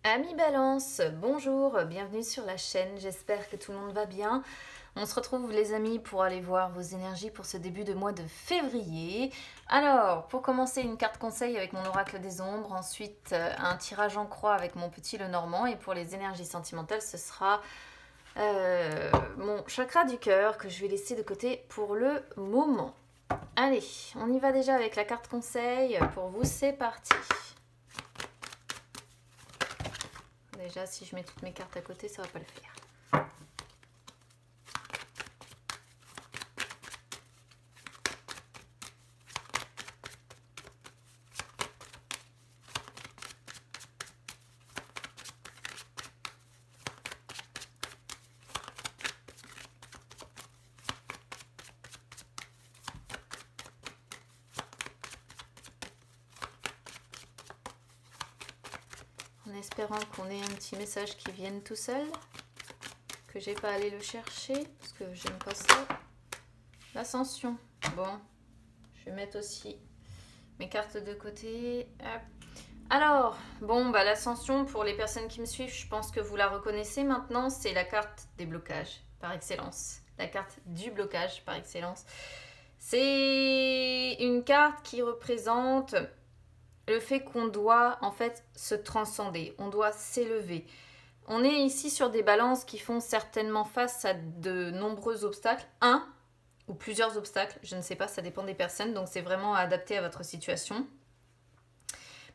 Amis Balance, bonjour, bienvenue sur la chaîne, j'espère que tout le monde va bien. On se retrouve les amis pour aller voir vos énergies pour ce début de mois de février. Alors, pour commencer, une carte conseil avec mon oracle des ombres, ensuite un tirage en croix avec mon petit Lenormand, et pour les énergies sentimentales, ce sera mon chakra du cœur que je vais laisser de côté pour le moment. Allez, on y va déjà avec la carte conseil, pour vous c'est parti. Déjà, si je mets toutes mes cartes à côté, ça va pas le faire. En espérant qu'on ait un petit message qui vienne tout seul, que j'ai pas à aller le chercher, parce que j'aime pas ça. L'ascension. Bon, je vais mettre aussi mes cartes de côté. Hop. Alors, bon, bah l'ascension, pour les personnes qui me suivent, je pense que vous la reconnaissez maintenant, c'est la carte des blocages, par excellence. La carte du blocage, par excellence. C'est une carte qui représente le fait qu'on doit en fait se transcender, on doit s'élever. On est ici sur des balances qui font certainement face à de nombreux obstacles, un ou plusieurs obstacles, je ne sais pas, ça dépend des personnes, donc c'est vraiment adapté à votre situation.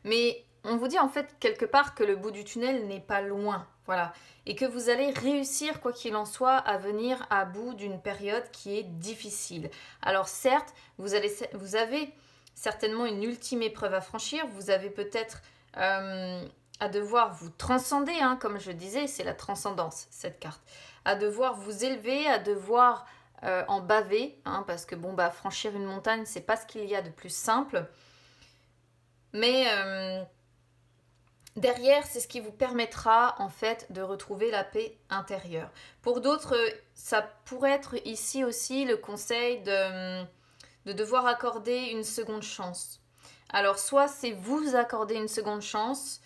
Mais on vous dit en fait quelque part que le bout du tunnel n'est pas loin, voilà, et que vous allez réussir, quoi qu'il en soit, à venir à bout d'une période qui est difficile. Alors certes, vous avez certainement une ultime épreuve à franchir, vous avez peut-être à devoir vous transcender, hein, comme je disais, c'est la transcendance, cette carte, à devoir vous élever, à devoir en baver, hein, parce que bon, bah, franchir une montagne, c'est pas ce qu'il y a de plus simple, mais derrière, c'est ce qui vous permettra en fait de retrouver la paix intérieure. Pour d'autres, ça pourrait être ici aussi le conseil de devoir accorder une seconde chance. Alors, soit c'est vous accorder une seconde chance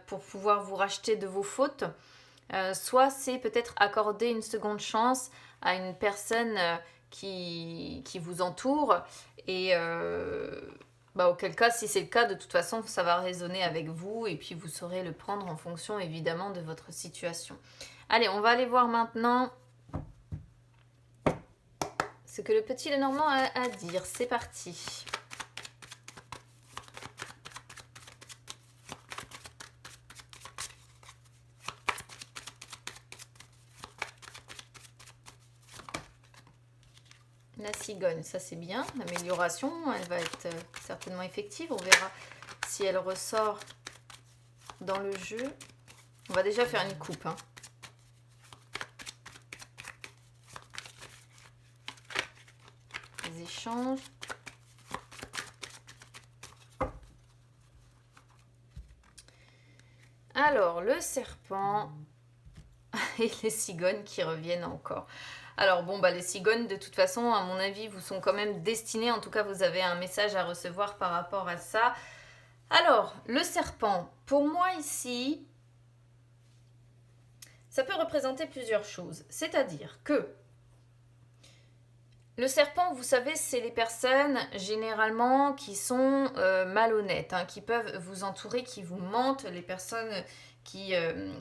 pour pouvoir vous racheter de vos fautes, soit c'est peut-être accorder une seconde chance à une personne qui vous entoure et bah, auquel cas, si c'est le cas, de toute façon, ça va résonner avec vous et puis vous saurez le prendre en fonction évidemment de votre situation. Allez, on va aller voir maintenant ce que le petit Lenormand a à dire. C'est parti. La cigogne, ça c'est bien. L'amélioration, elle va être certainement effective. On verra si elle ressort dans le jeu. On va déjà faire une coupe, hein. Les échanges. Alors, le serpent et les cigognes qui reviennent encore. Alors bon, bah les cigognes, de toute façon, à mon avis, vous sont quand même destinées. En tout cas, vous avez un message à recevoir par rapport à ça. Alors, le serpent, pour moi ici, ça peut représenter plusieurs choses. C'est-à-dire que le serpent, vous savez, c'est les personnes généralement qui sont malhonnêtes, hein, qui peuvent vous entourer, qui vous mentent, les personnes qui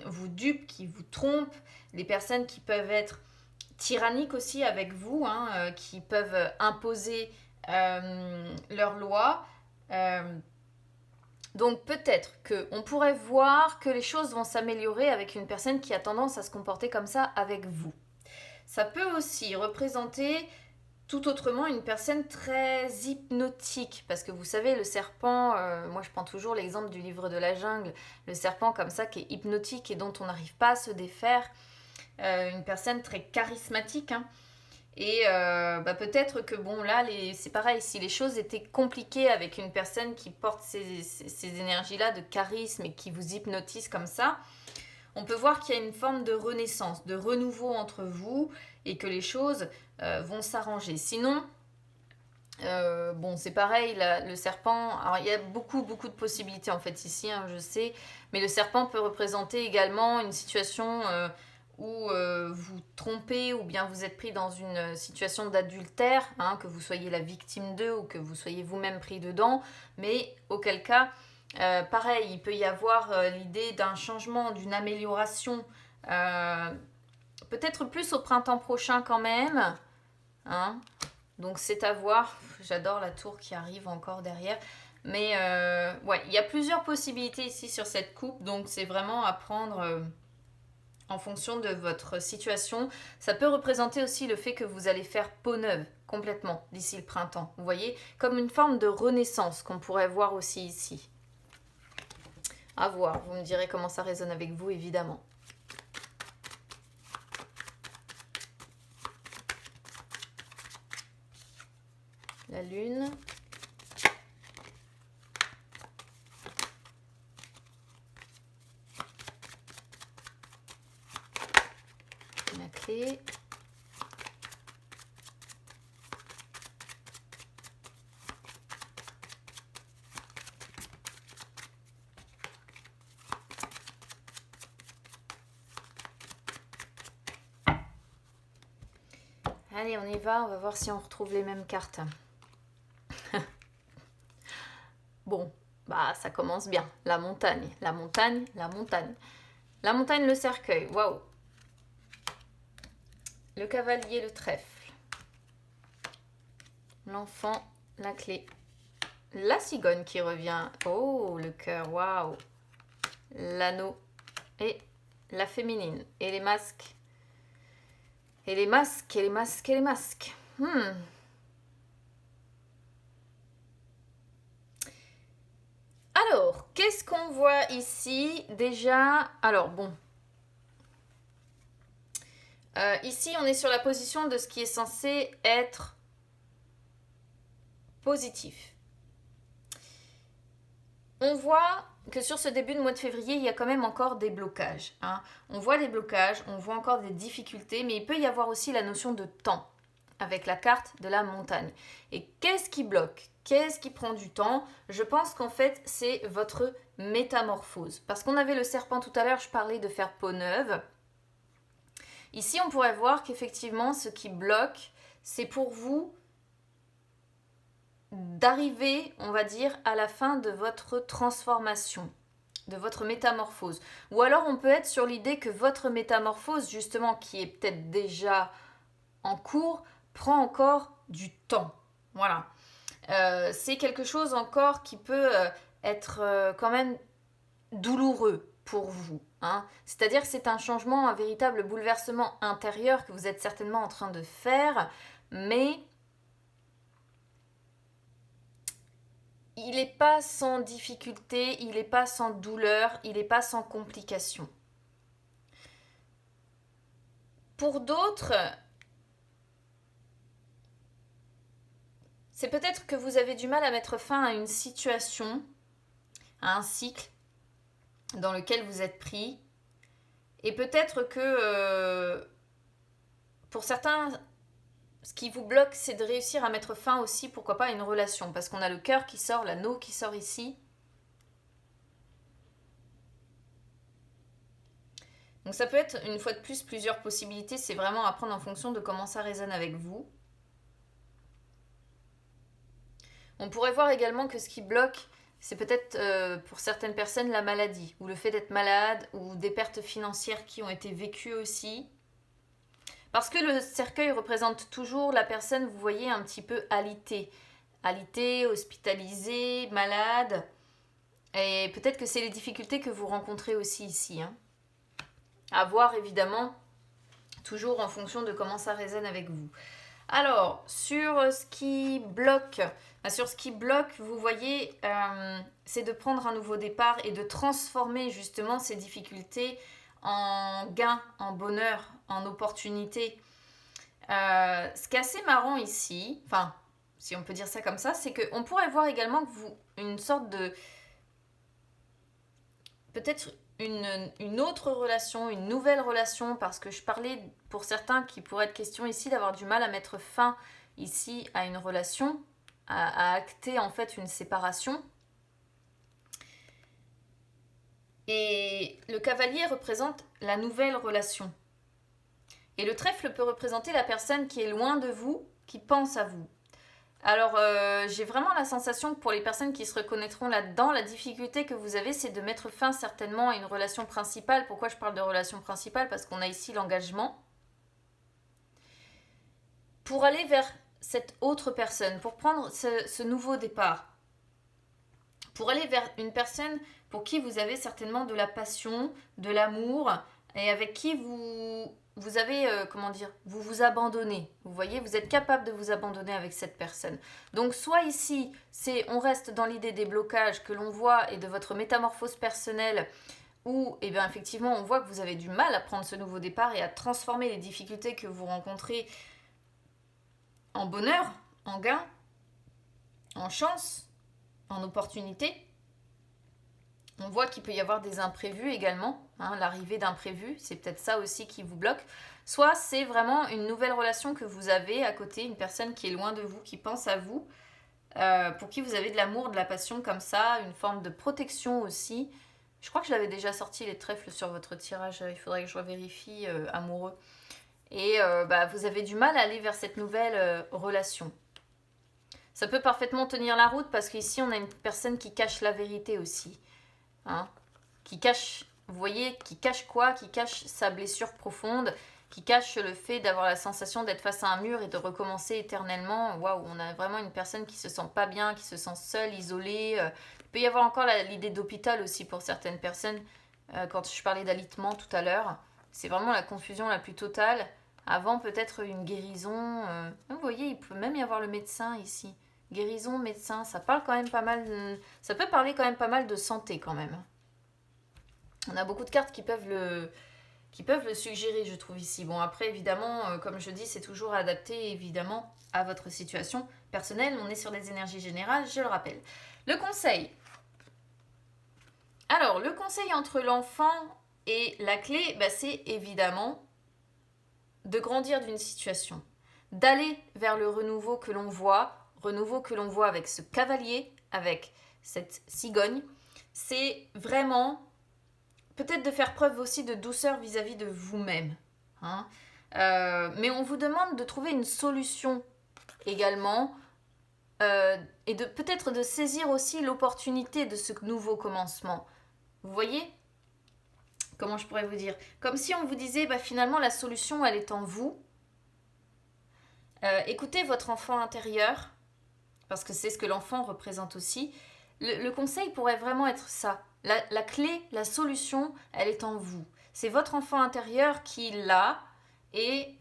vous dupent, qui vous trompent, les personnes qui peuvent être tyranniques aussi avec vous, hein, qui peuvent imposer leurs lois. Donc peut-être qu'on pourrait voir que les choses vont s'améliorer avec une personne qui a tendance à se comporter comme ça avec vous. Ça peut aussi représenter tout autrement une personne très hypnotique, parce que vous savez, le serpent, moi je prends toujours l'exemple du livre de la jungle, le serpent comme ça qui est hypnotique et dont on n'arrive pas à se défaire, une personne très charismatique, hein. Et bah, peut-être que bon là c'est pareil, si les choses étaient compliquées avec une personne qui porte ces énergies-là de charisme et qui vous hypnotise comme ça, on peut voir qu'il y a une forme de renaissance, de renouveau entre vous et que les choses vont s'arranger. Sinon, Bon, c'est pareil, le serpent, alors il y a beaucoup de possibilités en fait ici, hein, je sais, mais le serpent peut représenter également une situation où vous trompez ou bien vous êtes pris dans une situation d'adultère, hein, que vous soyez la victime d'eux ou que vous soyez vous-même pris dedans, mais auquel cas, pareil, il peut y avoir l'idée d'un changement, d'une amélioration, euh, peut-être plus au printemps prochain quand même, hein. Donc c'est à voir. J'adore la tour qui arrive encore derrière. Mais ouais, il y a plusieurs possibilités ici sur cette coupe. Donc c'est vraiment à prendre en fonction de votre situation. Ça peut représenter aussi le fait que vous allez faire peau neuve complètement d'ici le printemps. Vous voyez, comme une forme de renaissance qu'on pourrait voir aussi ici. À voir. Vous me direz comment ça résonne avec vous, évidemment. La lune. La clé. Allez, on y va voir si on retrouve les mêmes cartes. Bon, bah ça commence bien. La montagne, la montagne, la montagne. La montagne, le cercueil, waouh. Le cavalier, le trèfle. L'enfant, la clé. La cigogne qui revient. Oh, le cœur, waouh. L'anneau et la féminine. Et les masques. Et les masques, et les masques, et les masques. Alors, qu'est-ce qu'on voit ici déjà? Alors, bon. Ici, on est sur la position de ce qui est censé être positif. On voit que sur ce début de mois de février, il y a quand même encore des blocages, hein. On voit des blocages, on voit encore des difficultés, mais il peut y avoir aussi la notion de temps avec la carte de la montagne. Et qu'est-ce qui bloque? Qu'est-ce qui prend du temps? Je pense qu'en fait, c'est votre métamorphose. Parce qu'on avait le serpent tout à l'heure, je parlais de faire peau neuve. Ici, on pourrait voir qu'effectivement, ce qui bloque, c'est pour vous d'arriver, on va dire, à la fin de votre transformation, de votre métamorphose. Ou alors, on peut être sur l'idée que votre métamorphose, justement, qui est peut-être déjà en cours, prend encore du temps. Voilà. C'est quelque chose encore qui peut être quand même douloureux pour vous, hein. C'est-à-dire que c'est un changement, un véritable bouleversement intérieur que vous êtes certainement en train de faire, mais il n'est pas sans difficulté, il n'est pas sans douleur, il n'est pas sans complications. Pour d'autres, c'est peut-être que vous avez du mal à mettre fin à une situation, à un cycle dans lequel vous êtes pris. Et peut-être que pour certains, ce qui vous bloque, c'est de réussir à mettre fin aussi, pourquoi pas, à une relation. Parce qu'on a le cœur qui sort, l'anneau qui sort ici. Donc ça peut être, une fois de plus, plusieurs possibilités. C'est vraiment à prendre en fonction de comment ça résonne avec vous. On pourrait voir également que ce qui bloque, c'est peut-être pour certaines personnes la maladie, ou le fait d'être malade, ou des pertes financières qui ont été vécues aussi. Parce que le cercueil représente toujours la personne, vous voyez, un petit peu alitée. Alitée, hospitalisée, malade. Et peut-être que c'est les difficultés que vous rencontrez aussi ici, hein. À voir évidemment, toujours en fonction de comment ça résonne avec vous. Alors, sur ce qui bloque, vous voyez, c'est de prendre un nouveau départ et de transformer justement ces difficultés en gain, en bonheur, en opportunité. Ce qui est assez marrant ici, enfin, si on peut dire ça comme ça, c'est qu'on pourrait voir également que vous, une sorte de... peut-être une autre relation, une nouvelle relation, parce que je parlais pour certains qui pourrait être question ici d'avoir du mal à mettre fin ici à une relation. à acter en fait une séparation. Et le cavalier représente la nouvelle relation. Et le trèfle peut représenter la personne qui est loin de vous, qui pense à vous. Alors, j'ai vraiment la sensation que pour les personnes qui se reconnaîtront là-dedans, la difficulté que vous avez, c'est de mettre fin certainement à une relation principale. Pourquoi je parle de relation principale? Parce qu'on a ici l'engagement. Pour aller vers cette autre personne, pour prendre ce nouveau départ. Pour aller vers une personne pour qui vous avez certainement de la passion, de l'amour, et avec qui vous avez, vous vous abandonnez. Vous voyez, vous êtes capable de vous abandonner avec cette personne. Donc soit ici, on reste dans l'idée des blocages que l'on voit et de votre métamorphose personnelle, où effectivement on voit que vous avez du mal à prendre ce nouveau départ et à transformer les difficultés que vous rencontrez en bonheur, en gain, en chance, en opportunité. On voit qu'il peut y avoir des imprévus également, l'arrivée d'imprévus, c'est peut-être ça aussi qui vous bloque. Soit c'est vraiment une nouvelle relation que vous avez à côté, une personne qui est loin de vous, qui pense à vous, pour qui vous avez de l'amour, de la passion comme ça, une forme de protection aussi. Je crois que je l'avais déjà sorti les trèfles sur votre tirage, il faudrait que je revérifie, amoureux. Et vous avez du mal à aller vers cette nouvelle relation. Ça peut parfaitement tenir la route parce qu'ici on a une personne qui cache la vérité aussi. Qui cache, vous voyez, qui cache quoi? Qui cache sa blessure profonde, qui cache le fait d'avoir la sensation d'être face à un mur et de recommencer éternellement. Waouh, on a vraiment une personne qui se sent pas bien, qui se sent seule, isolée. Il peut y avoir encore l'idée d'hôpital aussi pour certaines personnes. Quand je parlais d'alitement tout à l'heure, c'est vraiment la confusion la plus totale. Avant peut-être une guérison. Vous voyez, il peut même y avoir le médecin ici. Guérison, médecin, ça parle quand même pas mal. Ça peut parler quand même pas mal de santé quand même. On a beaucoup de cartes qui peuvent le suggérer, je trouve ici. Bon, après évidemment, comme je dis, c'est toujours adapté évidemment à votre situation personnelle. On est sur des énergies générales, je le rappelle. Le conseil. Alors, le conseil entre l'enfant et la clé, c'est évidemment de grandir d'une situation, d'aller vers le renouveau que l'on voit avec ce cavalier, avec cette cigogne. C'est vraiment peut-être de faire preuve aussi de douceur vis-à-vis de vous-même. Mais on vous demande de trouver une solution également et peut-être de saisir aussi l'opportunité de ce nouveau commencement. Vous voyez ? Comment je pourrais vous dire? Comme si on vous disait, finalement, la solution, elle est en vous. Écoutez votre enfant intérieur, parce que c'est ce que l'enfant représente aussi. Le conseil pourrait vraiment être ça. La clé, la solution, elle est en vous. C'est votre enfant intérieur qui l'a, et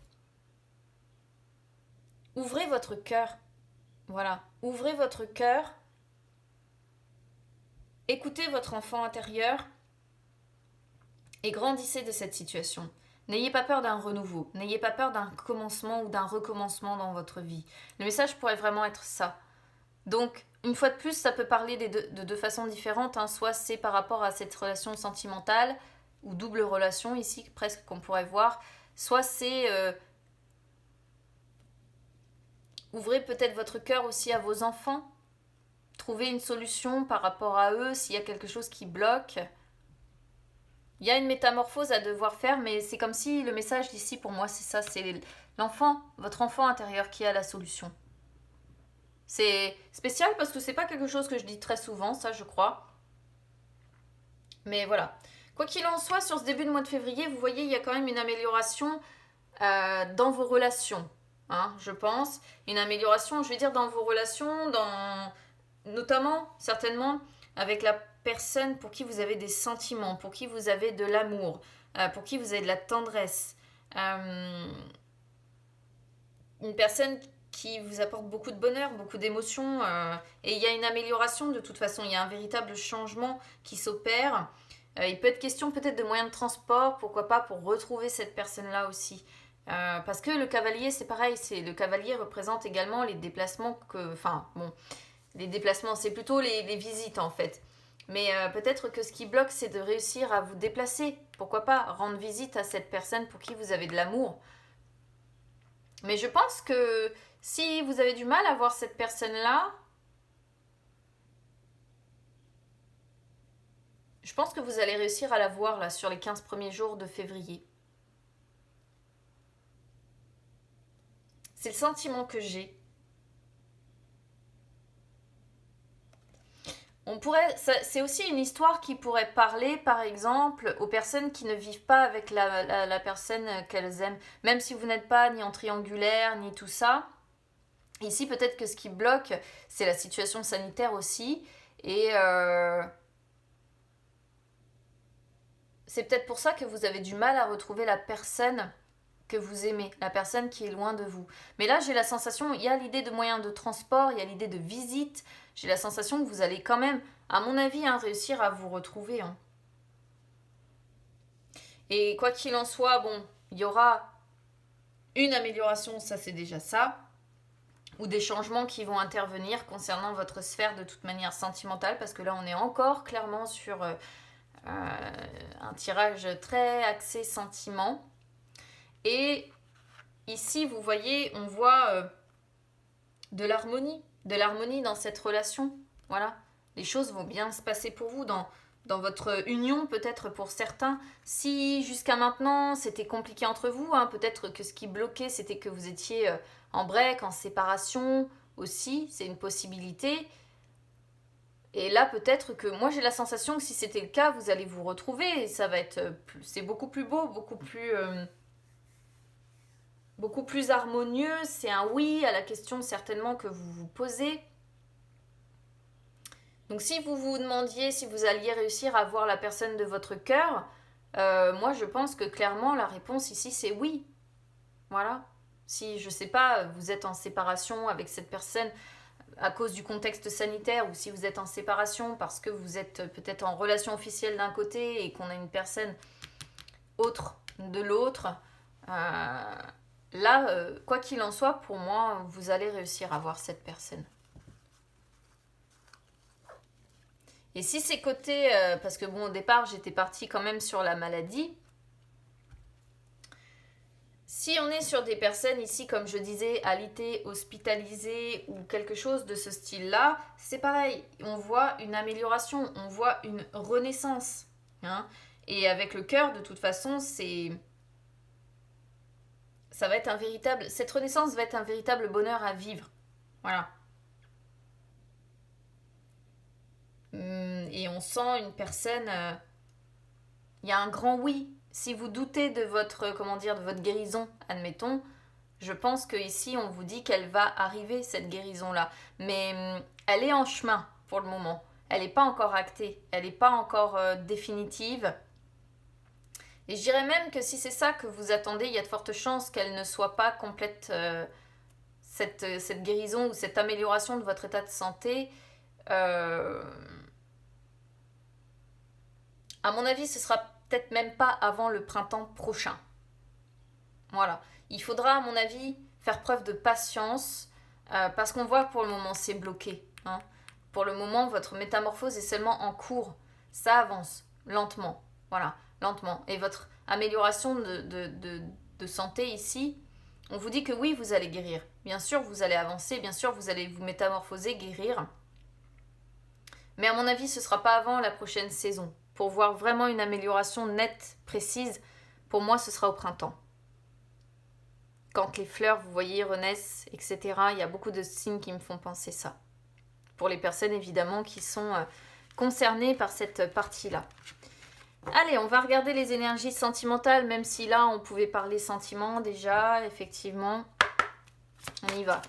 ouvrez votre cœur. Voilà, ouvrez votre cœur. Écoutez votre enfant intérieur et grandissez de cette situation. N'ayez pas peur d'un renouveau, n'ayez pas peur d'un commencement ou d'un recommencement dans votre vie. Le message pourrait vraiment être ça. Donc, une fois de plus, ça peut parler de deux façons différentes. Soit c'est par rapport à cette relation sentimentale, ou double relation ici, presque qu'on pourrait voir. Soit c'est... ouvrez peut-être votre cœur aussi à vos enfants. Trouvez une solution par rapport à eux, s'il y a quelque chose qui bloque. Il y a une métamorphose à devoir faire, mais c'est comme si le message d'ici, pour moi, c'est ça. C'est l'enfant, votre enfant intérieur qui a la solution. C'est spécial parce que c'est pas quelque chose que je dis très souvent, ça je crois. Mais voilà. Quoi qu'il en soit, sur ce début de mois de février, vous voyez, il y a quand même une amélioration dans vos relations, je pense. Une amélioration, je vais dire, dans vos relations, notamment, certainement, avec la personne pour qui vous avez des sentiments, pour qui vous avez de l'amour, pour qui vous avez de la tendresse. Une personne qui vous apporte beaucoup de bonheur, beaucoup d'émotions, et il y a une amélioration de toute façon, il y a un véritable changement qui s'opère. Il peut être question peut-être de moyens de transport, pourquoi pas, pour retrouver cette personne-là aussi. Parce que le cavalier, c'est pareil, le cavalier représente également les déplacements les déplacements, c'est plutôt les visites en fait. Mais peut-être que ce qui bloque, c'est de réussir à vous déplacer. Pourquoi pas rendre visite à cette personne pour qui vous avez de l'amour. Mais je pense que Si vous avez du mal à voir cette personne-là, je pense que vous allez réussir à la voir là sur les 15 premiers jours de février. C'est le sentiment que j'ai. C'est aussi une histoire qui pourrait parler, par exemple, aux personnes qui ne vivent pas avec la personne qu'elles aiment. Même si vous n'êtes pas ni en triangulaire, ni tout ça. Ici, peut-être que ce qui bloque, c'est la situation sanitaire aussi. Et c'est peut-être pour ça que vous avez du mal à retrouver la personne que vous aimez, la personne qui est loin de vous. Mais là, j'ai la sensation, il y a l'idée de moyens de transport, il y a l'idée de visite. J'ai la sensation que vous allez quand même, à mon avis, réussir à vous retrouver. Et quoi qu'il en soit, bon, il y aura une amélioration, ça c'est déjà ça, ou des changements qui vont intervenir concernant votre sphère de toute manière sentimentale, parce que là, on est encore clairement sur un tirage très axé sentiment. Et ici, vous voyez, on voit de l'harmonie dans cette relation. Voilà, les choses vont bien se passer pour vous dans votre union, peut-être pour certains. Si jusqu'à maintenant, c'était compliqué entre vous, peut-être que ce qui bloquait, c'était que vous étiez en break, en séparation aussi, c'est une possibilité. Et là, peut-être que moi, j'ai la sensation que si c'était le cas, vous allez vous retrouver. Et ça va être, c'est beaucoup plus beau, beaucoup plus harmonieux. C'est un oui à la question certainement que vous vous posez. Donc si vous vous demandiez si vous alliez réussir à voir la personne de votre cœur, moi je pense que clairement la réponse ici c'est oui. Voilà. Si, je sais pas, vous êtes en séparation avec cette personne à cause du contexte sanitaire, ou si vous êtes en séparation parce que vous êtes peut-être en relation officielle d'un côté et qu'on a une personne autre de l'autre, là, quoi qu'il en soit, pour moi, vous allez réussir à voir cette personne. Et si c'est côté, parce que bon, au départ, j'étais partie quand même sur la maladie. Si on est sur des personnes ici, comme je disais, alitées, hospitalisées ou quelque chose de ce style-là, c'est pareil. On voit une amélioration, on voit une renaissance. Et avec le cœur, de toute façon, ça va être un véritable... Cette renaissance va être un véritable bonheur à vivre. Voilà. Et on sent une personne... Il y a un grand oui. Si vous doutez de votre, de votre guérison, admettons, je pense qu'ici, on vous dit qu'elle va arriver, cette guérison-là. Mais elle est en chemin pour le moment. Elle n'est pas encore actée. Elle n'est pas encore définitive. Et je dirais même que si c'est ça que vous attendez, il y a de fortes chances qu'elle ne soit pas complète, cette guérison ou cette amélioration de votre état de santé. À mon avis, ce sera peut-être même pas avant le printemps prochain. Voilà. Il faudra, à mon avis, faire preuve de patience parce qu'on voit que pour le moment, c'est bloqué. Pour le moment, votre métamorphose est seulement en cours. Ça avance lentement. Voilà, lentement. Et votre amélioration de santé ici, on vous dit que oui, vous allez guérir. Bien sûr, vous allez avancer. Bien sûr, vous allez vous métamorphoser, guérir. Mais à mon avis, ce ne sera pas avant la prochaine saison. Pour voir vraiment une amélioration nette, précise, pour moi, ce sera au printemps. Quand les fleurs, vous voyez, renaissent, etc., il y a beaucoup de signes qui me font penser ça. Pour les personnes, évidemment, qui sont concernées par cette partie-là. Allez, on va regarder les énergies sentimentales, même si là, on pouvait parler sentiments déjà, effectivement. On y va.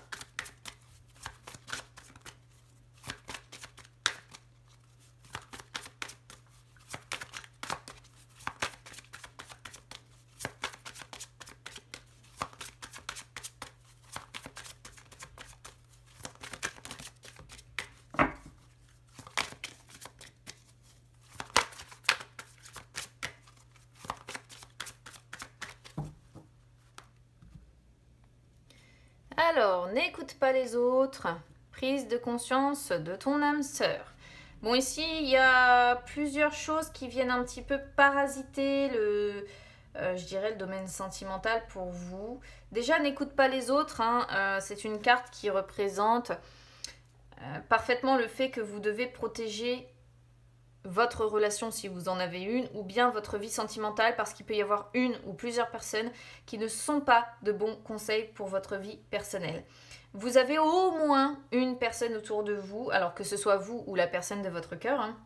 Alors, n'écoute pas les autres. Prise de conscience de ton âme sœur. Bon, ici, il y a plusieurs choses qui viennent un petit peu parasiter je dirais, le domaine sentimental pour vous. Déjà, n'écoute pas les autres, hein. C'est une carte qui représente parfaitement le fait que vous devez protéger votre relation si vous en avez une, ou bien votre vie sentimentale, parce qu'il peut y avoir une ou plusieurs personnes qui ne sont pas de bons conseils pour votre vie personnelle. Vous avez au moins une personne autour de vous, alors que ce soit vous ou la personne de votre cœur, hein,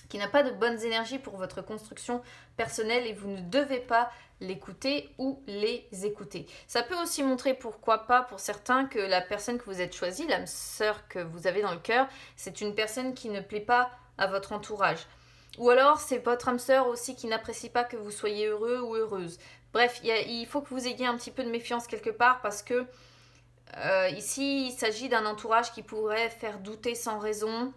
qui n'a pas de bonnes énergies pour votre construction personnelle et vous ne devez pas l'écouter ou les écouter. Ça peut aussi montrer, pourquoi pas pour certains, que la personne que vous êtes choisie, l'âme sœur que vous avez dans le cœur, c'est une personne qui ne plaît pas à votre entourage. Ou alors c'est votre âme sœur aussi qui n'apprécie pas que vous soyez heureux ou heureuse. Bref, il faut que vous ayez un petit peu de méfiance quelque part, parce que ici il s'agit d'un entourage qui pourrait faire douter sans raison,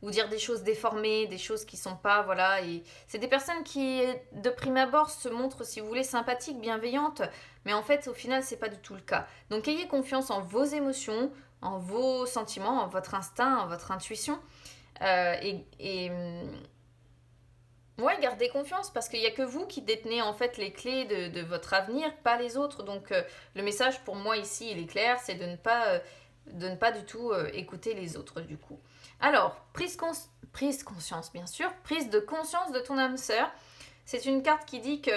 ou dire des choses déformées, des choses qui sont pas, voilà. Et c'est des personnes qui, de prime abord, se montrent, si vous voulez, sympathiques, bienveillantes, mais en fait, au final, c'est pas du tout le cas. Donc, ayez confiance en vos émotions, en vos sentiments, en votre instinct, en votre intuition, ouais, gardez confiance, parce qu'il n'y a que vous qui détenez en fait les clés de votre avenir, pas les autres. Donc, le message pour moi ici, il est clair, c'est de ne pas du tout écouter les autres du coup. Alors, prise conscience, bien sûr, prise de conscience de ton âme sœur. C'est une carte qui dit que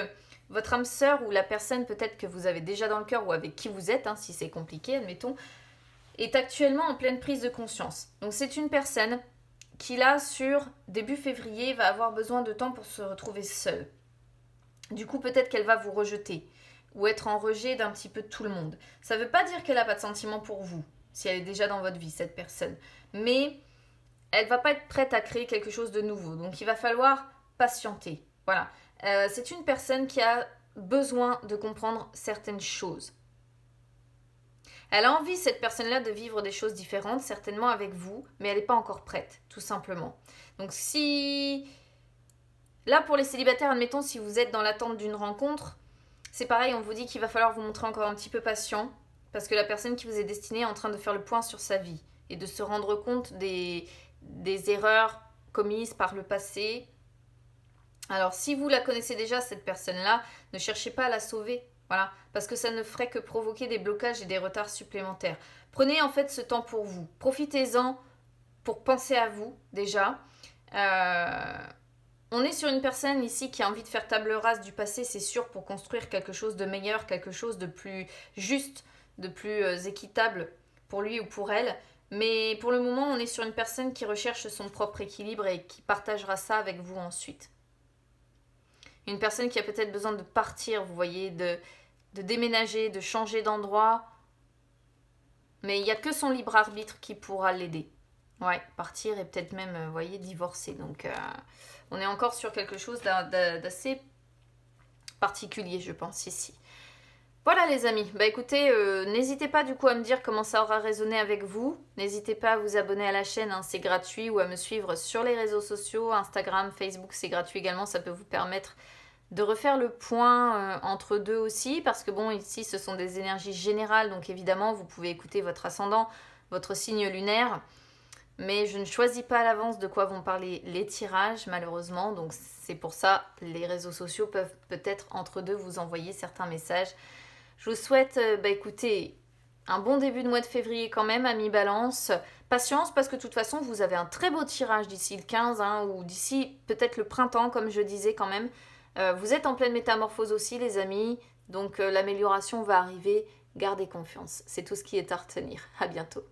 votre âme sœur, ou la personne peut-être que vous avez déjà dans le cœur, ou avec qui vous êtes, hein, si c'est compliqué, admettons, est actuellement en pleine prise de conscience. Donc c'est une personne qui là, sur début février, va avoir besoin de temps pour se retrouver seule. Du coup, peut-être qu'elle va vous rejeter, ou être en rejet d'un petit peu de tout le monde. Ça ne veut pas dire qu'elle n'a pas de sentiments pour vous, si elle est déjà dans votre vie, cette personne. Mais elle va pas être prête à créer quelque chose de nouveau. Donc il va falloir patienter. Voilà. C'est une personne qui a besoin de comprendre certaines choses. Elle a envie, cette personne-là, de vivre des choses différentes, certainement avec vous, mais elle n'est pas encore prête, tout simplement. Donc si... Là, pour les célibataires, admettons, si vous êtes dans l'attente d'une rencontre, c'est pareil, on vous dit qu'il va falloir vous montrer encore un petit peu patient, parce que la personne qui vous est destinée est en train de faire le point sur sa vie, et de se rendre compte des erreurs commises par le passé. Alors, si vous la connaissez déjà, cette personne-là, ne cherchez pas à la sauver. Voilà, parce que ça ne ferait que provoquer des blocages et des retards supplémentaires. Prenez en fait ce temps pour vous. Profitez-en pour penser à vous, déjà. On est sur une personne ici qui a envie de faire table rase du passé, c'est sûr, pour construire quelque chose de meilleur, quelque chose de plus juste, de plus équitable pour lui ou pour elle. Mais pour le moment, on est sur une personne qui recherche son propre équilibre et qui partagera ça avec vous ensuite. Une personne qui a peut-être besoin de partir, vous voyez, de déménager, de changer d'endroit. Mais il n'y a que son libre arbitre qui pourra l'aider. Ouais, partir et peut-être même, vous voyez, divorcer. Donc, on est encore sur quelque chose d'assez particulier, je pense, ici. Voilà les amis, bah écoutez, n'hésitez pas du coup à me dire comment ça aura résonné avec vous. N'hésitez pas à vous abonner à la chaîne, hein, c'est gratuit, ou à me suivre sur les réseaux sociaux, Instagram, Facebook, c'est gratuit également, ça peut vous permettre de refaire le point entre deux aussi, parce que bon, ici ce sont des énergies générales, donc évidemment vous pouvez écouter votre ascendant, votre signe lunaire, mais je ne choisis pas à l'avance de quoi vont parler les tirages malheureusement, donc c'est pour ça les réseaux sociaux peuvent peut-être entre deux vous envoyer certains messages. Je vous souhaite, écoutez, un bon début de mois de février quand même, amis Balance. Patience, parce que de toute façon, vous avez un très beau tirage d'ici le 15, hein, ou d'ici peut-être le printemps, comme je disais quand même. Vous êtes en pleine métamorphose aussi, les amis. Donc l'amélioration va arriver. Gardez confiance. C'est tout ce qui est à retenir. À bientôt.